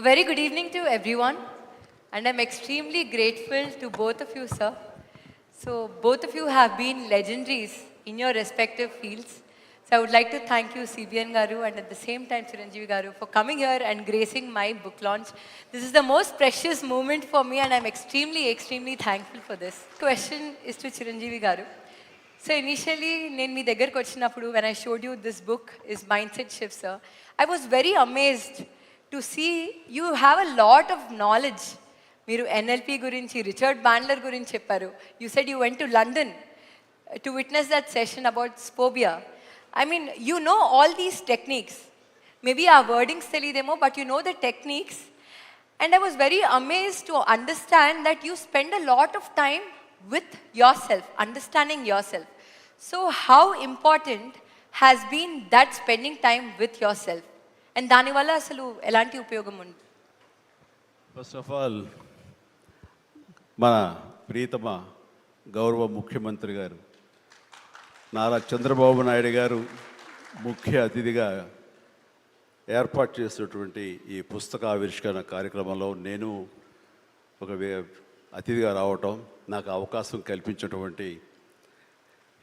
very good evening to everyone, and I'm extremely grateful to both of you, sir. So, both of you have been legendaries in your respective fields. So, I would like to thank you, CBN Garu, and at the same time, Chiranjeevi Garu, for coming here and gracing my book launch. This is the most precious moment for me, and I'm extremely thankful for this. Question is to Chiranjeevi Garu. So, initially, నేను మీ దగ్గరకు వచ్చినప్పుడు when I showed you this book is Mindset Shift, sir, I was very amazed to see you have a lot of knowledge. మీరు NLP గురించి Richard బాండ్లర్ గురించి చెప్పారు. You said you went to London to witness that session about Spobia. I mean, you know all these techniques. Maybe our wordings తెలియదేమో, but you know the techniques. And I was very amazed to understand that you spend a lot of time with yourself, understanding yourself. So how important has been that spending time with yourself? And దానివల్ల అసలు ఎలాంటి ఉపయోగం ఉంది? First of all మన ప్రియతమ గౌరవ ముఖ్యమంత్రి గారు నారా చంద్రబాబు నాయుడు గారు ముఖ్య అతిథిగా ఏర్పాటు చేసినటువంటి ఈ పుస్తక ఆవిష్కరణ కార్యక్రమంలో నేను ఒక అతిథిగా రావటం, నాకు అవకాశం కల్పించినటువంటి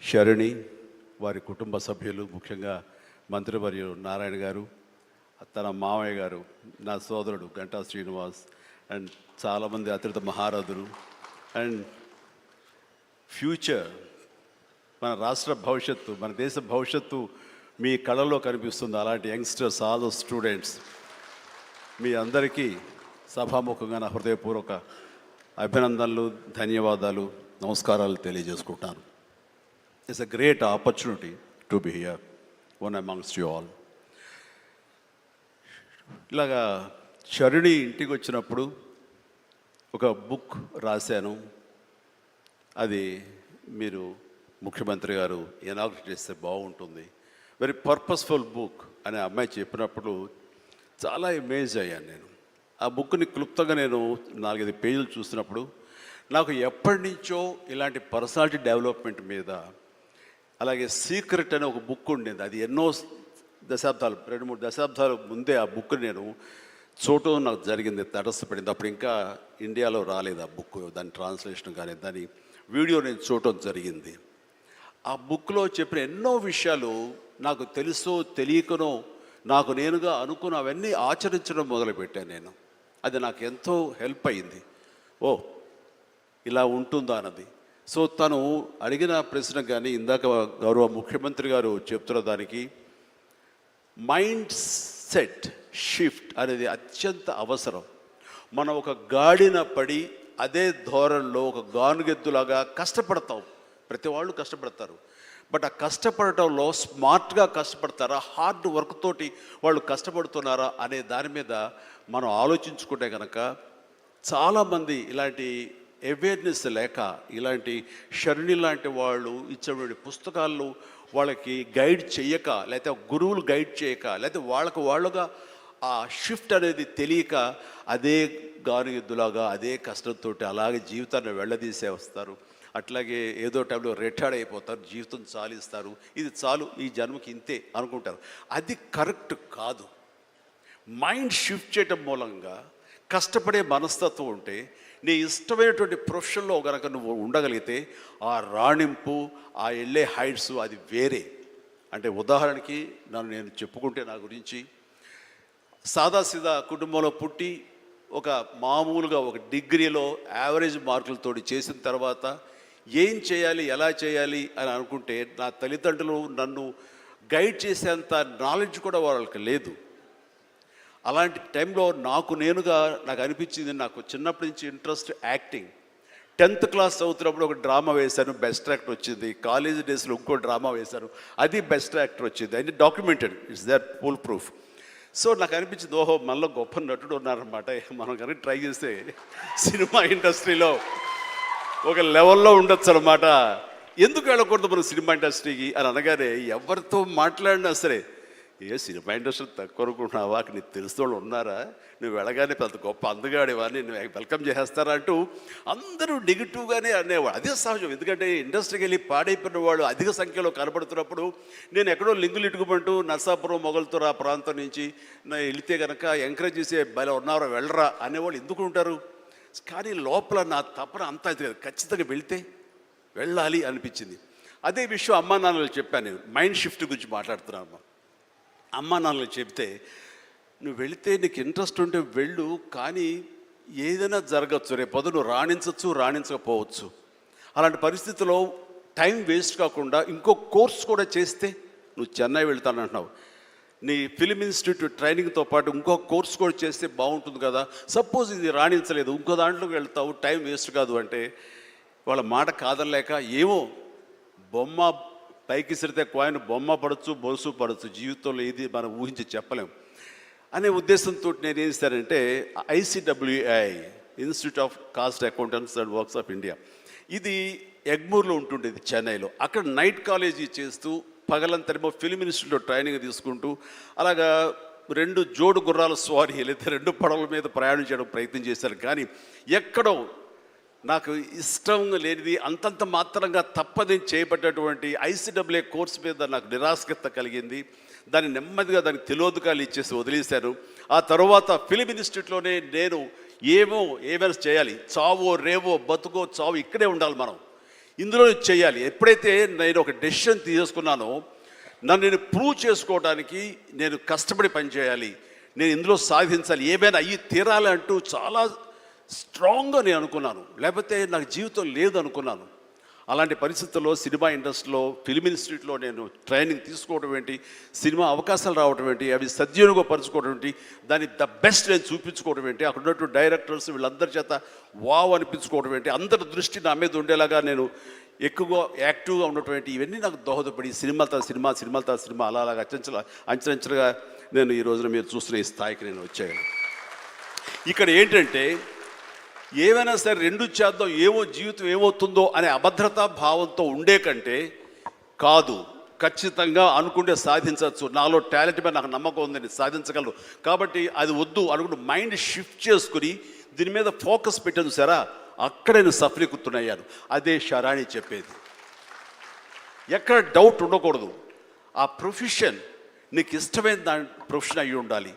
శరణి, వారి కుటుంబ సభ్యులు, ముఖ్యంగా మంత్రివర్యులు నారాయణ గారు, తన మామయ్య గారు, నా సోదరుడు గంటా శ్రీనివాస్, అండ్ చాలామంది అతిథి మహారథులు, అండ్ ఫ్యూచర్ మన రాష్ట్ర భవిష్యత్తు, మన దేశ భవిష్యత్తు మీ కళల్లో కనిపిస్తుంది. అలాంటి యంగ్స్టర్స్, ఆల్ ద స్టూడెంట్స్, మీ అందరికీ సభాముఖంగా నా హృదయపూర్వక అభినందనలు, ధన్యవాదాలు, నమస్కారాలు తెలియజేసుకుంటాను. It's a great opportunity to be here one amongst you all. ఇలాగా శరణి ఇంటికి వచ్చినప్పుడు ఒక బుక్ రాశాను. అది మీరు ముఖ్యమంత్రి గారు ఇనాగ్రేట్ చేస్తే బాగుంటుంది, వెరీ పర్పస్ఫుల్ బుక్ అని అమ్మాయి చెప్పినప్పుడు చాలా అమేజ్ అయ్యాను నేను. ఆ బుక్ని క్లుప్తంగా నేను 4-5 పేజీలు చూసినప్పుడు నాకు ఎప్పటి నుంచో ఇలాంటి పర్సనాలిటీ డెవలప్మెంట్ మీద, అలాగే సీక్రెట్ అనే ఒక బుక్ ఉండేది. అది ఎన్నో దశాబ్దాలు, 2-3 దశాబ్దాల ముందే ఆ బుక్ నేను చూడటం నాకు జరిగింది, తటస్థపడింది. అప్పుడు ఇంకా ఇండియాలో రాలేదు ఆ బుక్, దాని ట్రాన్స్లేషన్ కానీ దాని వీడియో నేను చూడటం జరిగింది. ఆ బుక్లో చెప్పిన ఎన్నో విషయాలు నాకు తెలుసో తెలియకనో నాకు నేనుగా అనుకున్న అవన్నీ ఆచరించడం మొదలుపెట్టాను నేను. అది నాకు ఎంతో హెల్ప్ అయింది. ఓ ఇలా ఉంటుందా అన్నది. సో తను అడిగిన ప్రశ్న కానీ ఇందాక గౌరవ ముఖ్యమంత్రి గారు చెప్తున్న దానికి మైండ్ సెట్ షిఫ్ట్ అనేది అత్యంత అవసరం. మనం ఒక గాడిన పడి అదే ధోరణిలో ఒక గానుగెద్దులాగా కష్టపడతాం. ప్రతి వాళ్ళు కష్టపడతారు, బట్ ఆ కష్టపడటంలో స్మార్ట్గా కష్టపడతారా, హార్డ్ వర్క్ తోటి వాళ్ళు కష్టపడుతున్నారా అనే దాని మీద మనం ఆలోచించుకుంటే కనుక చాలామంది ఇలాంటి అవేర్నెస్ లేక, ఇలాంటి శరణి లాంటి వాళ్ళు ఇచ్చేటువంటి పుస్తకాలు వాళ్ళకి గైడ్ చేయక, లేకపోతే గురువులు గైడ్ చేయక, లేకపోతే వాళ్ళుగా ఆ షిఫ్ట్ అనేది తెలియక అదే గానుగెద్దులాగా అదే కష్టంతో అలాగే జీవితాన్ని వెళ్ళదీసే వస్తారు. అట్లాగే ఏదో టైంలో రిటైర్డ్ అయిపోతారు, జీవితం చాలిస్తారు, ఇది చాలు ఈ జన్మకి ఇంతే అనుకుంటారు. అది కరెక్ట్ కాదు. మైండ్ షిఫ్ట్ చేయటం మూలంగా కష్టపడే మనస్తత్వం ఉంటే, నీ ఇష్టమైనటువంటి ప్రొఫెషన్లో కనుక నువ్వు ఉండగలిగితే ఆ రాణింపు, ఆ వెళ్ళే హైట్స్ అది వేరే. అంటే ఉదాహరణకి నేను చెప్పుకుంటే, నా గురించి సాదాసీదా కుటుంబంలో పుట్టి ఒక మామూలుగా ఒక డిగ్రీలో యావరేజ్ మార్కులతో చేసిన తర్వాత ఏం చేయాలి, ఎలా చేయాలి అని అనుకుంటే, నా తల్లిదండ్రులు నన్ను గైడ్ చేసేంత నాలెడ్జ్ కూడా వాళ్ళకి లేదు. అలాంటి టైంలో నాకు అనిపించింది, నాకు చిన్నప్పటి నుంచి ఇంట్రెస్ట్ యాక్టింగ్. 10th క్లాస్ చదువుతున్నప్పుడు ఒక డ్రామా వేశాను, బెస్ట్ యాక్టర్ వచ్చింది. కాలేజ్ డేస్లో ఇంకో డ్రామా వేశాను, అది బెస్ట్ యాక్టర్ వచ్చింది. అది documented, it's that full proof. So నాకు అనిపించింది, ఓహో మనలో గొప్ప నటుడు ఉన్నారనమాట, మనం కనుక ట్రై చేస్తే సినిమా ఇండస్ట్రీలో ఒక లెవెల్లో ఉండొచ్చు అనమాట. ఎందుకు వెళ్ళకూడదు మనం సినిమా ఇండస్ట్రీకి అని అనగానే ఎవరితో మాట్లాడినా సరే, ఏ సినిమా ఇండస్ట్రీ తక్కువ అనుకుంటున్నావా, నీకు తెలిసిన వాళ్ళు ఉన్నారా, నువ్వు వెళ్ళగానే పెద్ద గొప్ప అందగాడివా, నేను వెల్కమ్ చేస్తారా అంటూ అందరూ నెగిటివ్గానే అనేవాడు. అదే సహజం, ఎందుకంటే ఇండస్ట్రీకి వెళ్ళి పాడైపోయిన వాళ్ళు అధిక సంఖ్యలో కనబడుతున్నప్పుడు నేను ఎక్కడో లింగులు ఇటుకుమంటూ నర్సాపురం మొగల్తూరు ఆ ప్రాంతం నుంచి నేను వెళితే కనుక ఎంకరేజ్ చేసే బయలు ఉన్నారో వెళ్ళరా అనేవాళ్ళు ఎందుకు ఉంటారు. కానీ లోపల నా తపన అంతా ఇది కదా, ఖచ్చితంగా వెళ్తే వెళ్ళాలి అనిపించింది. అదే విషయం అమ్మా నాన్నలు చెప్పాను. నేను మైండ్ షిఫ్ట్ గురించి మాట్లాడుతున్నాను. అమ్మా నాన్నలు చెప్తే నువ్వు వెళితే నీకు ఇంట్రెస్ట్ ఉంటే వెళ్ళు, కానీ ఏదైనా జరగచ్చు, రేపు నువ్వు రాణించవచ్చు రాణించకపోవచ్చు. అలాంటి పరిస్థితుల్లో టైం వేస్ట్ కాకుండా ఇంకో కోర్స్ కూడా చేస్తే నువ్వు చెన్నై వెళ్తానంటున్నావు, నీ ఫిలిం ఇన్స్టిట్యూట్ ట్రైనింగ్తో పాటు ఇంకో కోర్స్ కూడా చేస్తే బాగుంటుంది కదా. సపోజ్ ఇది రాణించలేదు, ఇంకో దాంట్లోకి వెళ్తావు, టైం వేస్ట్ కాదు అంటే వాళ్ళ మాట కాదనలేక ఏమో బొమ్మ పైకి సిరితే కాయిన్ బొమ్మ పడవచ్చు బొలుసు పడవచ్చు, జీవితంలో ఇది మనం ఊహించి చెప్పలేం అనే ఉద్దేశంతో నేను ఏం చేశానంటే ICWI institute of cost accountants and works of India, ఇది ఎగ్మూర్లో ఉంటుండేది చెన్నైలో. అక్కడ నైట్ కాలేజీ చేస్తూ పగలంతరేమో ఫిలిం ఇన్స్టిట్యూట్లో ట్రైనింగ్ తీసుకుంటూ అలాగా 2 జోడు గుర్రాల స్వారీ లేదా 2 పడవల మీద ప్రయాణం చేయడం ప్రయత్నం చేశాను. కానీ ఎక్కడో నాకు ఇష్టం లేనిది అంతంత మాత్రంగా తప్పదని చేయబడ్డటువంటి ICWI కోర్స్ మీద నాకు నిరాశకత కలిగింది. దాన్ని నెమ్మదిగా దానికి తెలియదుకాలు ఇచ్చేసి వదిలేశాను. ఆ తర్వాత ఫిలిం ఇన్స్టిట్యూట్లోనే నేను ఏమైనా చేయాలి, చావో రేవో బతుకో చావు ఇక్కడే ఉండాలి, మనం ఇందులో చేయాలి. ఎప్పుడైతే నేను ఒక డెసిషన్ తీసుకున్నానో నన్ను నేను ప్రూవ్ చేసుకోవడానికి నేను కష్టపడి పనిచేయాలి, నేను ఇందులో సాధించాలి, ఏమైనా అయ్యి తీరాలి అంటూ చాలా స్ట్రాంగ్గా నేను అనుకున్నాను. లేకపోతే నాకు జీవితం లేదు అనుకున్నాను. అలాంటి పరిస్థితుల్లో సినిమా ఇండస్ట్రీలో ఫిలిం ఇన్స్టిట్యూట్లో నేను ట్రైనింగ్ తీసుకోవడం ఏంటి, సినిమా అవకాశాలు రావడం ఏంటి, అవి సద్వినియోగపరచుకోవడం ఏంటి, దాన్ని ద బెస్ట్ నేను చూపించుకోవడం ఏంటి, అక్కడ ఉన్నటువంటి డైరెక్టర్స్ వీళ్ళందరి చేత వావ్ అనిపించుకోవడం ఏంటి, అందరి దృష్టి నా మీద ఉండేలాగా నేను ఎక్కువగా యాక్టివ్గా ఉన్నటువంటి ఇవన్నీ నాకు దోహదపడి సినిమాల సినిమా అలాగా అంచెలంచెలుగా నేను ఈ రోజున మీరు చూస్తున్న ఈ స్థాయికి నేను వచ్చాను. ఇక్కడ ఏంటంటే ఏమైనా సరే 2 చేద్దాం, ఏమో జీవితం ఏమవుతుందో అనే అభద్రతా భావంతో ఉండే కంటే కాదు, ఖచ్చితంగా అనుకుంటే సాధించవచ్చు, నాలో టాలెంట్ మీద నాకు నమ్మకం ఉందని సాధించగలరు, కాబట్టి అది వద్దు అనుకుంటూ మైండ్ షిఫ్ట్ చేసుకుని దీని మీద ఫోకస్ పెట్టాను సరే, అక్కడ నేను సఫలీకృతునయ్యాను. అదే శరాణి చెప్పేది. ఎక్కడ డౌట్ ఉండకూడదు. ఆ ప్రొఫెషన్ నీకు ఇష్టమైన దాని ప్రొఫెషన్ అయ్యి ఉండాలి,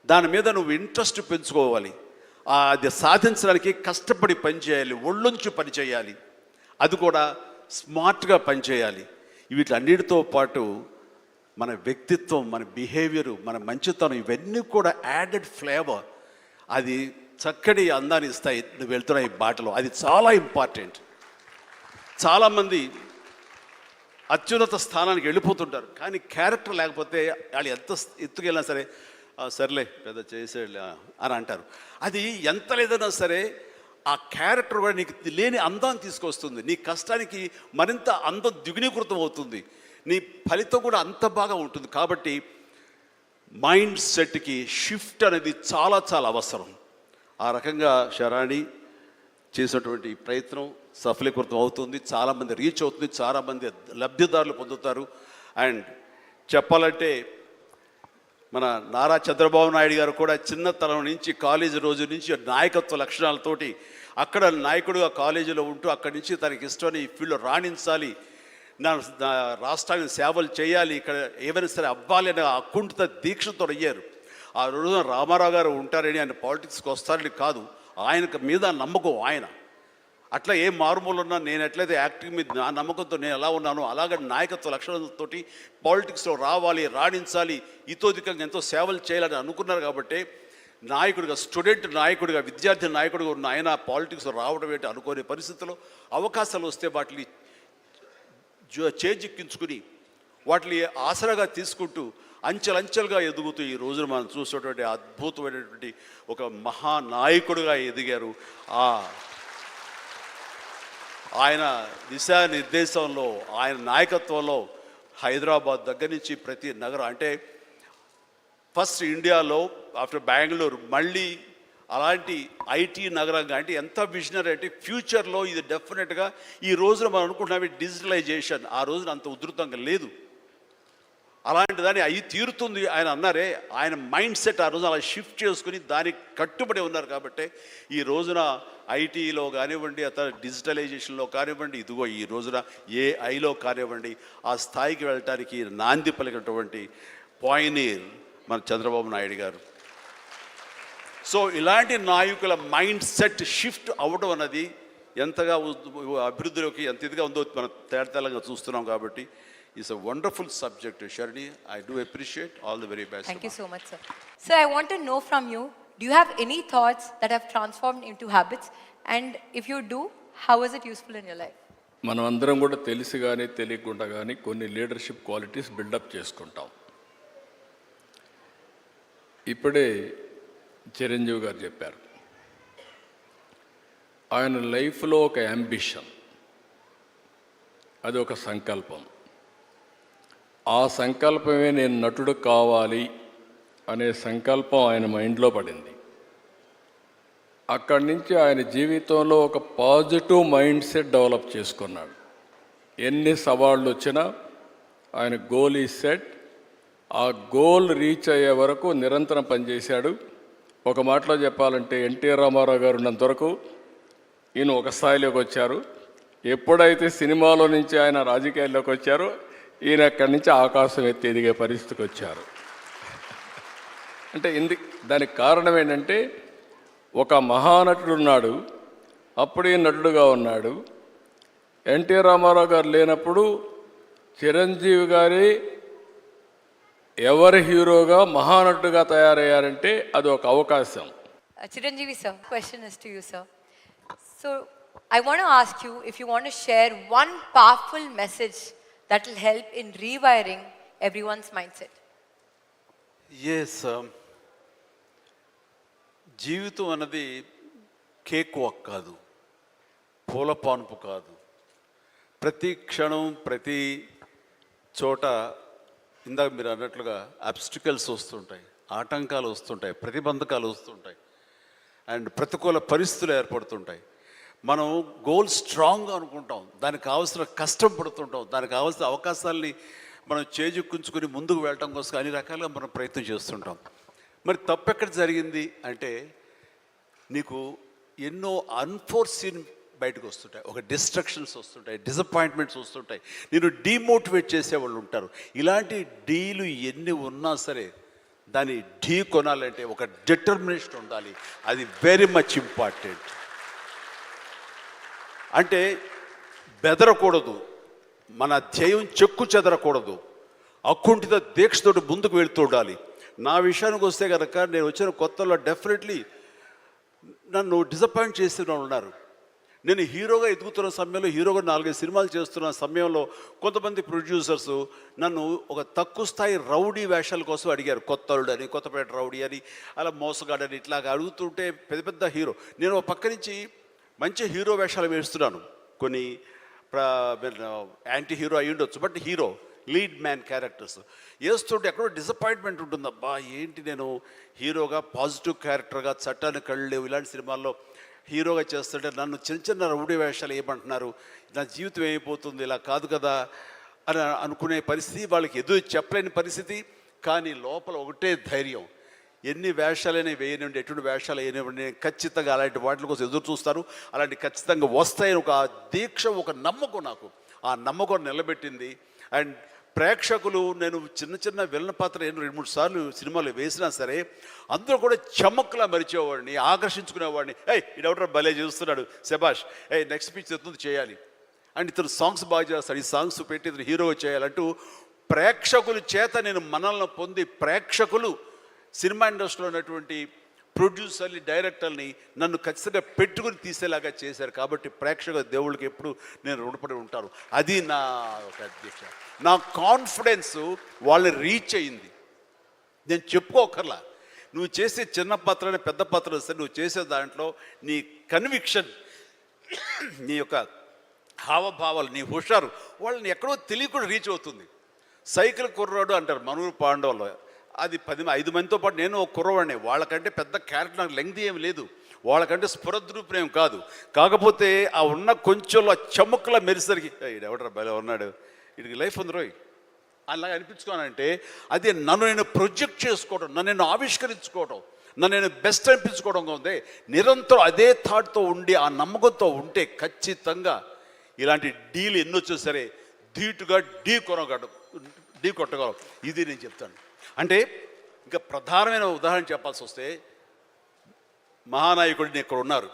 దాని మీద నువ్వు ఇంట్రెస్ట్ పెంచుకోవాలి, అది సాధించడానికి కష్టపడి పనిచేయాలి, ఒళ్ళొంచి పనిచేయాలి, అది కూడా స్మార్ట్గా పనిచేయాలి. వీటన్నిటితో పాటు మన వ్యక్తిత్వం, మన బిహేవియరు, మన మంచితనం ఇవన్నీ కూడా యాడెడ్ ఫ్లేవర్, అది చక్కటి అందాన్ని ఇస్తాయి నువ్వు వెళ్తున్న ఈ బాటలో. అది చాలా ఇంపార్టెంట్. చాలామంది అత్యున్నత స్థానానికి వెళ్ళిపోతుంటారు, కానీ క్యారెక్టర్ లేకపోతే వాళ్ళు ఎంత ఎత్తుకెళ్ళినా సరే సర్లే పెద్ద చేసేళ్ళ అని అంటారు. అది ఎంత లేదన్నా సరే ఆ క్యారెక్టర్ కూడా నీకు లేని అందాన్ని తీసుకొస్తుంది, నీ కష్టానికి మరింత అందం ద్విగుణీకృతం అవుతుంది, నీ ఫలితం కూడా అంత బాగా ఉంటుంది. కాబట్టి మైండ్ సెట్కి షిఫ్ట్ అనేది చాలా చాలా అవసరం. ఆ రకంగా శరాణి చేసినటువంటి ప్రయత్నం సఫలీకృతం అవుతుంది, చాలామంది రీచ్ అవుతుంది, చాలామంది లబ్ధిదారులు పొందుతారు. అండ్ చెప్పాలంటే మన నారా చంద్రబాబు నాయుడు గారు కూడా చిన్నతనం నుంచి కాలేజీ రోజు నుంచి నాయకత్వ లక్షణాలతోటి అక్కడ నాయకుడుగా కాలేజీలో ఉంటూ అక్కడి నుంచి తనకి ఇష్టమని ఈ ఫీల్డ్లో రాణించాలి, నా రాష్ట్రానికి సేవలు చేయాలి, ఇక్కడ ఏమైనా సరే అవ్వాలి అనే అకుంఠిత దీక్షతో అయ్యారు. ఆ రోజున రామారావు గారు ఉంటారని ఆయన పాలిటిక్స్కి వస్తారని కాదు, ఆయనకు మీద నమ్మకం ఆయన. అట్లా ఏ మారుమూలు ఉన్నా నేను ఎట్లయితే యాక్టింగ్ మీద నా నమ్మకంతో నేను ఎలా ఉన్నానో అలాగే నాయకత్వ లక్షణాలతో పాలిటిక్స్లో రావాలి, రాణించాలి, ఇతోధికంగా ఎంతో సేవలు చేయాలని అనుకున్నారు. కాబట్టి నాయకుడిగా, స్టూడెంట్ నాయకుడిగా, విద్యార్థి నాయకుడిగా ఉన్న ఆయన పాలిటిక్స్లో రావడం ఏంటి అనుకోని పరిస్థితుల్లో అవకాశాలు వస్తే వాటిని చేజిక్కించుకుని వాటిని ఆసరాగా తీసుకుంటూ అంచెలంచెలుగా ఎదుగుతూ ఈ రోజున మనం చూసేటువంటి అద్భుతమైనటువంటి ఒక మహానాయకుడిగా ఎదిగారు. ఆయన దిశానిర్దేశంలో, ఆయన నాయకత్వంలో హైదరాబాద్ దగ్గర నుంచి ప్రతి నగరం, అంటే ఫస్ట్ ఇండియాలో ఆఫ్టర్ బెంగళూరు మళ్ళీ అలాంటి ఐటీ నగరంగా, అంటే ఎంత విజనరీ అంటే ఫ్యూచర్లో ఇది డెఫినెట్గా ఈ రోజున మనం అనుకుంటున్నాం డిజిటలైజేషన్, ఆ రోజున అంత ఉధృతంగా లేదు. అలాంటి దాన్ని అయి తీరుతుంది ఆయన అన్నారే, ఆయన మైండ్ సెట్ ఆ రోజు అలా షిఫ్ట్ చేసుకుని దానికి కట్టుబడి ఉన్నారు కాబట్టి ఈ రోజున ఐటీలో కానివ్వండి, అతను డిజిటలైజేషన్లో కానివ్వండి, ఇదిగో ఈ రోజున ఏఐలో కానివ్వండి, ఆ స్థాయికి వెళ్ళటానికి నాంది పలికినటువంటి పాయనీర్ మన చంద్రబాబు నాయుడు గారు. సో ఇలాంటి నాయకుల మైండ్ సెట్ షిఫ్ట్ అవ్వడం అన్నది ఎంతగా అభివృద్ధిలోకి ఎంత ఇదిగా ఉందో మనం తేటతెల్లంగా చూస్తున్నాం కాబట్టి it's a wonderful subject. Sharini, I do appreciate all the very best. Thank you so much, sir. Sir, I want to know from you, do you have any thoughts that have transformed into habits? And if you do, how is it useful in your life? మనం అందరం కూడా తెలిసి కానీ తెలియకుండా కానీ కొన్ని leadership qualities buildup చేసుకుంటాం. ఇప్పుడే చిరంజీవి గారు చెప్పారు, ఆయన లైఫ్లో ఒక యాంబిషన్, అది ఒక సంకల్పం. ఆ సంకల్పమే నేను నటుడు కావాలి అనే సంకల్పం ఆయన మైండ్లో పడింది. అక్కడి నుంచి ఆయన జీవితంలో ఒక పాజిటివ్ మైండ్ సెట్ డెవలప్ చేసుకున్నాడు. ఎన్ని సవాళ్ళు వచ్చినా ఆయన గోల్ ఈ సెట్, ఆ గోల్ రీచ్ అయ్యే వరకు నిరంతరం పనిచేశాడు. ఒక మాటలో చెప్పాలంటే ఎన్టీఆర్ రామారావు గారు ఉన్నంత వరకు ఈయన ఒక స్థాయిలోకి వచ్చారు. ఎప్పుడైతే సినిమాలో నుంచి ఆయన రాజకీయాల్లోకి వచ్చారో ఈయన అక్కడి నుంచి ఆకాశం ఎత్తి ఎదిగే పరిస్థితికి వచ్చారు. అంటే దానికి కారణం ఏంటంటే ఒక మహానటుడు ఉన్నాడు, అప్పుడే నటుడుగా ఉన్నాడు. ఎన్టీఆర్ రామారావు గారు లేనప్పుడు చిరంజీవి గారి ఎవరి హీరోగా మహానటుడుగా తయారయ్యారంటే అది ఒక అవకాశం. Chiranjeevi sir, question is to you, sir. So I want to ask you if you want to share one powerful message that will help in rewiring everyone's mindset. Yes, జీవితం అన్నది కేక్ వాక్ కాదు, పూల పాన్పు కాదు. ప్రతి క్షణం ప్రతి చోట ఇందాక మీరు అన్నట్లుగా అబ్స్టికల్స్ వస్తుంటాయి, ఆటంకాలు వస్తుంటాయి, ప్రతిబంధకాలు వస్తుంటాయి, అండ్ ప్రతికూల పరిస్థితులు ఏర్పడుతుంటాయి. మనం గోల్ స్ట్రాంగ్గా అనుకుంటాం, దానికి కావాల్సిన కష్టం పడుతుంటాం, దానికి కావాల్సిన అవకాశాలని మనం చేజెక్కించుకొని ముందుకు వెళ్ళటం కోసం అన్ని రకాలుగా మనం ప్రయత్నం చేస్తుంటాం. మరి తప్పు ఎక్కడ జరిగింది అంటే నీకు ఎన్నో అన్ఫోర్సీన్ బయటకు వస్తుంటాయి, ఒక డిస్ట్రక్షన్స్ వస్తుంటాయి, డిసప్పాయింట్మెంట్స్ వస్తుంటాయి, నేను డీమోటివేట్ చేసేవాళ్ళు ఉంటారు. ఇలాంటి డీలు ఎన్ని ఉన్నా సరే దాన్ని ఢీ కొనాలంటే ఒక డిటర్మినేషన్ ఉండాలి. అది వెరీ మచ్ ఇంపార్టెంట్. అంటే బెదరకూడదు, మన ధ్యేయం చెక్కు చెదరకూడదు, అకుంఠిత దీక్షతోటి ముందుకు వెళుతూ ఉండాలి. నా విషయానికి వస్తే కనుక నేను వచ్చిన కొత్తలో డెఫినెట్లీ నన్ను డిసప్పాయింట్ చేసిన వాళ్ళు ఉన్నారు. నేను హీరోగా ఎదుగుతున్న సమయంలో, హీరోగా 4-5 సినిమాలు చేస్తున్న సమయంలో కొంతమంది ప్రొడ్యూసర్స్ నన్ను ఒక తక్కువ స్థాయి రౌడీ వేషాల కోసం అడిగారు. కొత్తలుడు అని, కొత్తపేట రౌడీ అని, అలా మోసగాడని ఇట్లాగా అడుగుతుంటే పెద్ద పెద్ద హీరో, నేను ఒక పక్క నుంచి మంచి హీరో వేషాలు వేస్తున్నాను, కొన్ని యాంటీ హీరో అయి ఉండొచ్చు, but hero lead man characters వేస్తుంటే ఎక్కడో డిసప్పాయింట్మెంట్ ఉంటుంది. అబ్బా ఏంటి నేను హీరోగా పాజిటివ్ క్యారెక్టర్గా, చట్టాన్ని కళ్ళు లేవు ఇలాంటి సినిమాల్లో హీరోగా చేస్తుంటే నన్ను చిన్న చిన్న రౌడీ వేషాలు ఏమంటున్నారు, నా జీవితం అయిపోతుంది, ఇలా కాదు కదా అని అనుకునే పరిస్థితి, వాళ్ళకి ఎదురు చెప్పలేని పరిస్థితి. కానీ లోపల ఒకటే ధైర్యం, ఎన్ని వేషాలైనా వేయనివ్వండి, ఎటువంటి వేషాలు వేయనివ్వండి, నేను ఖచ్చితంగా అలాంటి వాటి కోసం ఎదురు చూస్తాను, అలాంటి ఖచ్చితంగా వస్తాయని ఒక దీక్ష, ఒక నమ్మకం, నాకు ఆ నమ్మకం నిలబెట్టింది. అండ్ ప్రేక్షకులు, నేను చిన్న చిన్న విలన్ పాత్ర 2-3 సార్లు సినిమాలు వేసినా సరే అందరూ కూడా చమక్లా మరిచేవాడిని, ఆకర్షించుకునేవాడిని. ఇడెవడో భలే చూస్తున్నాడు, శబాష్, నెక్స్ట్ పిక్చర్ ఎత్తుంది చేయాలి, అండ్ ఇతను సాంగ్స్ బాగా చేస్తాడు, ఈ సాంగ్స్ పెట్టి ఇతను హీరోగా చేయాలంటూ ప్రేక్షకుల చేత నేను మనల్ని పొంది, ప్రేక్షకులు సినిమా ఇండస్ట్రీలో ఉన్నటువంటి ప్రొడ్యూసర్ని, డైరెక్టర్ని నన్ను ఖచ్చితంగా పెట్టుకుని తీసేలాగా చేశారు. కాబట్టి ప్రేక్షక దేవుళ్ళకి ఎప్పుడు నేను రుణపడి ఉంటాను. అది నా ఒక అధ్యక్ష, నా కాన్ఫిడెన్స్ వాళ్ళని రీచ్ అయింది. నేను చెప్పుకోకర్లా, నువ్వు చేసే చిన్న పాత్ర పెద్ద పాత్ర సరే, నువ్వు చేసే దాంట్లో నీ కన్విక్షన్, నీ యొక్క హావభావాలు, నీ హుషారు వాళ్ళని ఎక్కడో తెలియకుండా రీచ్ అవుతుంది. సైకిల్ కుర్రాడు అంటారు మనూరు పాండవులు, అది 5 మందితో పాటు నేను ఒక కుర్రవాడిని. వాళ్ళకంటే పెద్ద క్యారెక్టర్ నాకు లెంగ్త్ ఏమి లేదు, వాళ్ళకంటే స్ఫురద్రూపం కాదు. కాకపోతే ఆ ఉన్న కొంచెంలో చముక్కలా మెరిసరికి, ఎవడరా భలే ఉన్నాడు, వీడికి లైఫ్ ఉంది రోయ్ అలాగా అనిపించుకోనంటే అది నన్ను నేను ప్రొజెక్ట్ చేసుకోవడం, నన్ను నేను ఆవిష్కరించుకోవడం, నన్ను నేను బెస్ట్ అనిపించుకోవడం ఉంది. నిరంతరం అదే థాట్తో ఉండి ఆ నమ్మకంతో ఉంటే ఖచ్చితంగా ఇలాంటి డీల్ ఎన్నొచ్చినా సరే ధీటుగా ఢీ కొట్టగలం. ఇది నేను చెప్తాను. అంటే ఇంకా ప్రధానమైన ఉదాహరణ చెప్పాల్సి వస్తే మహానాయకుడిని ఇక్కడ ఉన్నారు.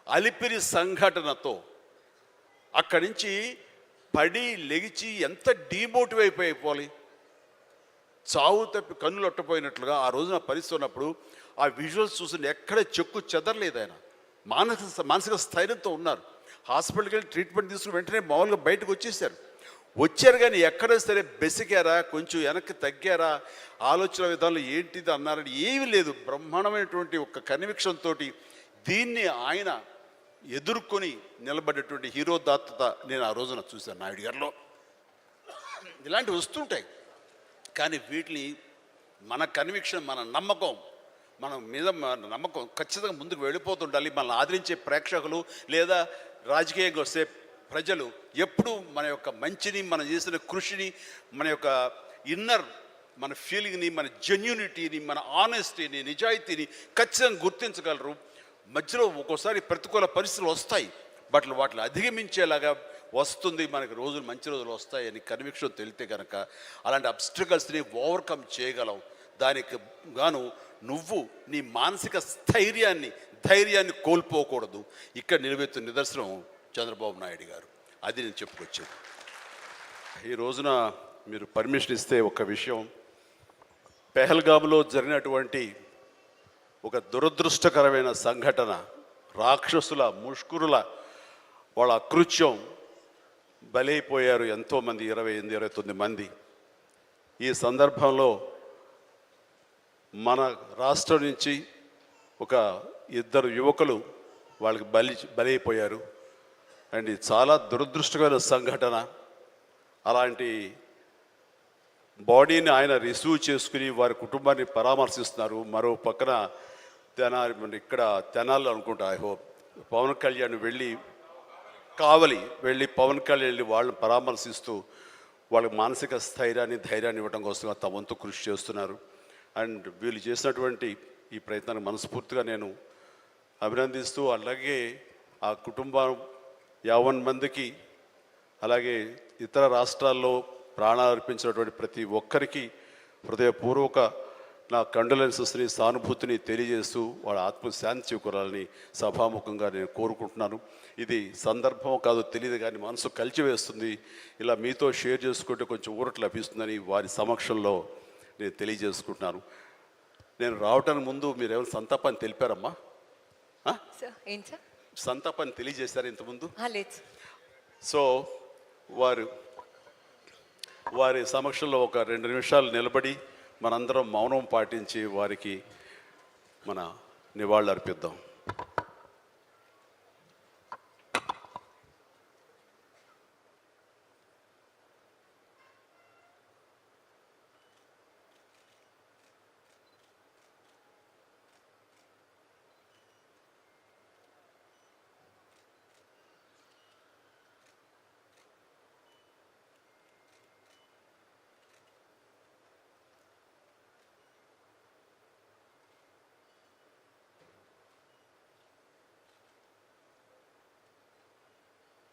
అలిపిరి సంఘటనతో అక్కడి నుంచి పడి లెగిచి ఎంత డీమోటివ్ అయిపోవాలి, చావు తప్పి కన్నులు అట్టపోయినట్లుగా ఆ రోజున పరిస్థితి ఉన్నప్పుడు ఆ విజువల్స్ చూసి ఎక్కడ చెక్కు చెదరలేదు. ఆయన మానసిక స్థైర్యంతో ఉన్నారు. హాస్పిటల్కి వెళ్ళి ట్రీట్మెంట్ తీసుకుని వెంటనే మామూలుగా బయటకు వచ్చారు కానీ ఎక్కడ సరే బెసికారా, కొంచెం వెనక్కి తగ్గారా, ఆలోచన విధానంలో ఏంటిది అన్నారని ఏమీ లేదు. బ్రహ్మాండమైనటువంటి ఒక కన్విక్షన్ తోటి దీన్ని ఆయన ఎదుర్కొని నిలబడేటువంటి హీరో దాత్తత నేను ఆ రోజున చూశాను నాయుడు గారిలో. ఇలాంటివి వస్తుంటాయి కానీ వీటిని మన కన్విక్షన్, మన నమ్మకం, మన మీద మన నమ్మకం ఖచ్చితంగా ముందుకు వెళ్ళిపోతుండాలి. మనల్ని ఆదరించే ప్రేక్షకులు లేదా రాజకీయంగా వస్తే ప్రజలు ఎప్పుడూ మన యొక్క మంచిని, మనం చేసిన కృషిని, మన యొక్క ఇన్నర్ మన ఫీలింగ్ని, మన జెన్యూనిటీని, మన ఆనెస్టీని, నిజాయితీని ఖచ్చితంగా గుర్తించగలరు. మధ్యలో ఒక్కోసారి ప్రతికూల పరిస్థితులు వస్తాయి, వాటిని అధిగమించేలాగా వస్తుంది మనకి రోజులు, మంచి రోజులు వస్తాయని కన్విక్షన్ తెలితే కనుక అలాంటి అబ్స్ట్రకల్స్ని ఓవర్కమ్ చేయగలం. దానికి గాను నువ్వు నీ మానసిక ధైర్యాన్ని కోల్పోకూడదు. ఇక్కడ నిలబెత్తున్న నిదర్శనం చంద్రబాబు నాయుడు గారు. అది నేను చెప్పుకొచ్చాను. ఈ రోజున మీరు పర్మిషన్ ఇస్తే ఒక విషయం, పెహల్గామ్లో జరిగినటువంటి ఒక దురదృష్టకరమైన సంఘటన, రాక్షసుల ముష్కరుల వాళ్ళ అకృత్యం బలైపోయారు ఎంతోమంది, 29 మంది. ఈ సందర్భంలో మన రాష్ట్రం నుంచి ఒక 2 యువకులు వాళ్ళకి బలైపోయారు. అండ్ ఇది చాలా దురదృష్టకరమైన సంఘటన. అలాంటి బాడీని ఆయన రిసీవ్ చేసుకుని వారి కుటుంబాన్ని పరామర్శిస్తున్నారు. మరో పక్కన తెనాలి అనుకుంటా, ఐ హోప్ పవన్ కళ్యాణ్ కావలి వెళ్ళి పవన్ కళ్యాణ్ వెళ్ళి వాళ్ళని పరామర్శిస్తూ వాళ్ళకి మానసిక ధైర్యాన్ని ఇవ్వడం కోసం తమ వంతు కృషి చేస్తున్నారు. అండ్ వీళ్ళు చేసినటువంటి ఈ ప్రయత్నాన్ని మనస్ఫూర్తిగా నేను అభినందిస్తూ, అలాగే ఆ కుటుంబం 50 మందికి, అలాగే ఇతర రాష్ట్రాల్లో ప్రాణాలు అర్పించినటువంటి ప్రతి ఒక్కరికి హృదయపూర్వక నా కండోలెన్సెస్ని, సానుభూతిని తెలియజేస్తూ వాళ్ళ ఆత్మశాంతి చేకూరాలని సభాముఖంగా నేను కోరుకుంటున్నాను. ఇది సందర్భం కాదో తెలియదు కానీ మనసు కలిచివేస్తుంది. ఇలా మీతో షేర్ చేసుకుంటే కొంచెం ఊరట లభిస్తుందని వారి సమక్షంలో నేను తెలియజేసుకుంటున్నాను. నేను రావటానికి ముందు మీరు ఏమైనా సంతాపాన్ని తెలిపారమ్మా? సంతాపాన్ని తెలియజేశారు ఇంతకుముందు? సో వారి సమక్షంలో ఒక 2 నిమిషాలు నిలబడి మనందరం మౌనం పాటించి వారికి మన నివాళులు అర్పిద్దాం.